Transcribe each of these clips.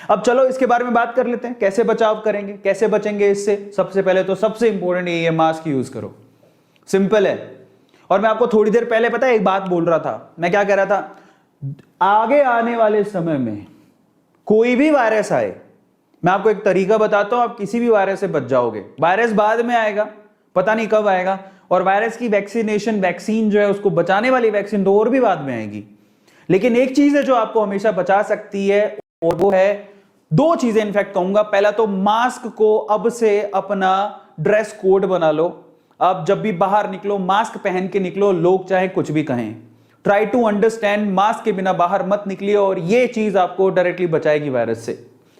अब चलो इसके बारे में बात कर लेते हैं, कैसे बचाव करेंगे, कैसे बचेंगे इससे। सबसे पहले तो सबसे इंपॉर्टेंट ये मास्क यूज करो, सिंपल है। और मैं आपको थोड़ी देर पहले पता है एक बात बोल रहा था, मैं क्या कह रहा था, आगे आने वाले समय में कोई भी वायरस आए, मैं आपको एक तरीका बताता हूं, आप किसी भी वायरस से बच जाओगे। वायरस बाद में आएगा, पता नहीं कब आएगा, और वायरस की वैक्सीनेशन, वैक्सीन जो है उसको बचाने वाली वैक्सीन तो और भी बाद में आएगी। लेकिन एक चीज है जो आपको हमेशा बचा सकती है, और वो है, दो चीजें इनफैक्ट कहूंगा। पहला तो मास्क को अब से अपना ड्रेस कोड बना लो। अब जब भी बाहर निकलो मास्क पहन के निकलो, लोग चाहे कुछ भी कहें। ट्राई टू अंडरस्टैंड, मास्क के बिना बाहर मत निकलिए, और ये चीज आपको डायरेक्टली बचाएगी वायरस से।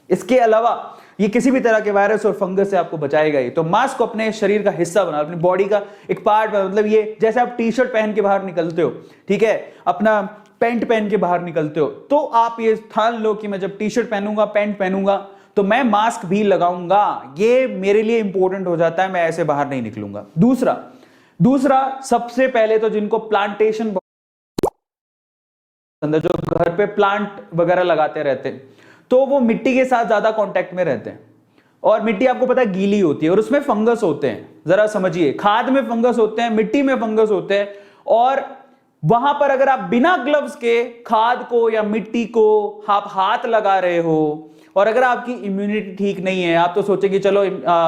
इसके अलावा ये किसी भी तरह के वायरस और फंगस से आपको बचाएगा ही। तो मास्क को अपने शरीर का हिस्सा बना, अपनी बॉडी का एक पार्ट, मतलब ये जैसे आप टी शर्ट पहन के बाहर निकलते हो, ठीक है, अपना पैंट पहन के बाहर निकलते हो, तो आप ये ठान लो कि मैं जब टी शर्ट पहनूंगा, पैंट पहनूंगा, तो मैं मास्क भी लगाऊंगा। ये मेरे लिए इंपॉर्टेंट हो जाता है, मैं ऐसे बाहर नहीं निकलूंगा। दूसरा सबसे पहले तो जिनको प्लांटेशन, जो घर पे प्लांट वगैरह लगाते रहते हैं, तो वो मिट्टी के साथ ज्यादा कांटेक्ट में रहते हैं, और मिट्टी आपको पता है गीली होती है और उसमें फंगस होते हैं। जरा समझिए, खाद में फंगस होते हैं, मिट्टी में फंगस होते हैं, और वहां पर अगर आप बिना ग्लव्स के खाद को या मिट्टी को आप हाथ लगा रहे हो, और अगर आपकी इम्यूनिटी ठीक नहीं है, आप तो सोचेंगे चलो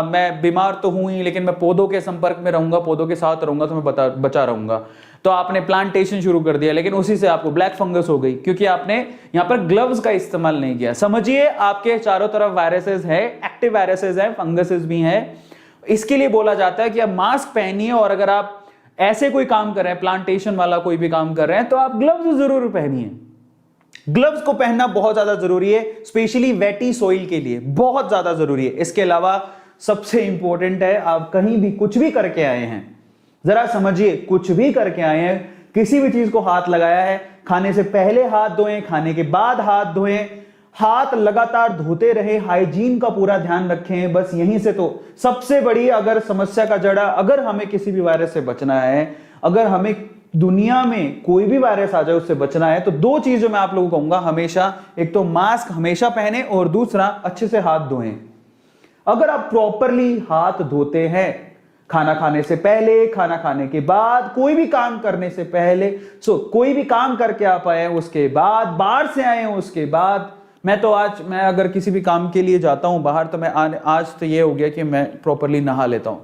मैं बीमार तो हूं ही, लेकिन मैं पौधों के संपर्क में रहूंगा, पौधों के साथ रहूंगा, तो मैं बचा रहूंगा। तो आपने प्लांटेशन शुरू कर दिया, लेकिन उसी से आपको ब्लैक फंगस हो गई, क्योंकि आपने यहां पर ग्लव्स का इस्तेमाल नहीं किया। समझिए, आपके चारों तरफ वायरसेस है, एक्टिव वायरसेस है, फंगसेस भी हैं। इसके लिए बोला जाता है कि आप मास्क पहनिए, और अगर आप ऐसे कोई काम कर रहे हैं, प्लांटेशन वाला कोई भी काम कर रहे हैं, तो आप ग्लव्स जरूर पहनिए। ग्लव्स को पहनना बहुत ज्यादा जरूरी है, स्पेशली वेटी सॉइल के लिए बहुत ज्यादा जरूरी है। इसके अलावा सबसे इंपॉर्टेंट है, आप कहीं भी कुछ भी करके आए हैं, जरा समझिए, कुछ भी करके आए हैं, किसी भी चीज को हाथ लगाया है, खाने से पहले हाथ धोएं, खाने के बाद हाथ धोएं, हाथ लगातार धोते रहे, हाइजीन का पूरा ध्यान रखें। बस यहीं से तो सबसे बड़ी अगर समस्या का जड़ा, अगर हमें किसी भी वायरस से बचना है, अगर हमें दुनिया में कोई भी वायरस आ जाए उससे बचना है, तो दो चीजें मैं आप लोगों को कहूंगा हमेशा, एक तो मास्क हमेशा पहने, और दूसरा अच्छे से हाथ धोएं। अगर आप प्रॉपरली हाथ धोते हैं, खाना खाने से पहले, खाना खाने के बाद, कोई भी काम करने से पहले, कोई भी काम करके आप आए उसके बाद, बाहर से आए उसके बाद, मैं अगर किसी भी काम के लिए जाता हूं बाहर, तो मैं आज तो ये हो गया कि मैं प्रॉपरली नहा लेता हूं।